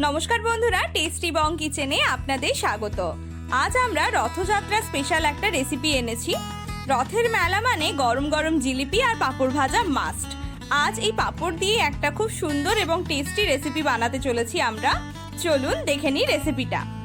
নমস্কার বন্ধুরা, টেস্টি বং কিচেনে আপনাদের স্বাগত। আজ আমরা রথযাত্রা স্পেশাল একটা রেসিপি এনেছি। রথের মেলা মানে গরম গরম জিলিপি আর পাঁপড় ভাজা মাস্ট। আজ এই পাঁপড় দিয়ে একটা খুব সুন্দর এবং টেস্টি রেসিপি বানাতে চলেছি আমরা। চলুন দেখে নিই রেসিপিটা।